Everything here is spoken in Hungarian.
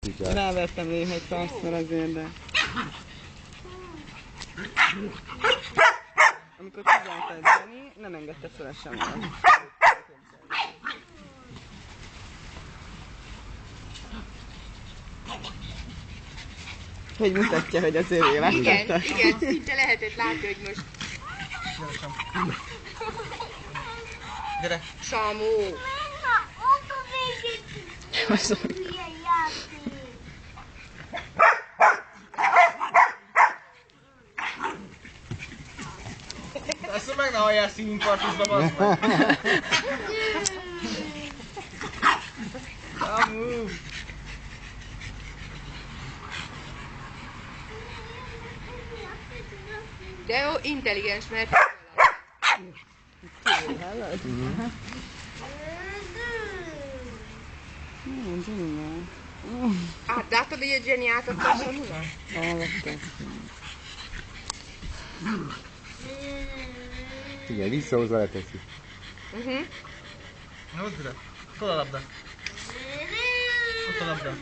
Rávettem néhány szarszor azért, de... Amikor tudjált edzeni, nem engedte fel a semmi. Hogy mutatja, hogy az ő élet. Igen, szinte lehetett látni, hogy most... Gyere! Samu! Azt meg ne halljál színinfarktusba, bassz meg! Samu! De jó, intelligens, mert... Hallod? Látod, hogy a Jenny átadta a Samunak? Hallottam. Igen, visszahozva leteszi. Hozd ide! Hol a labda? Ott a labda.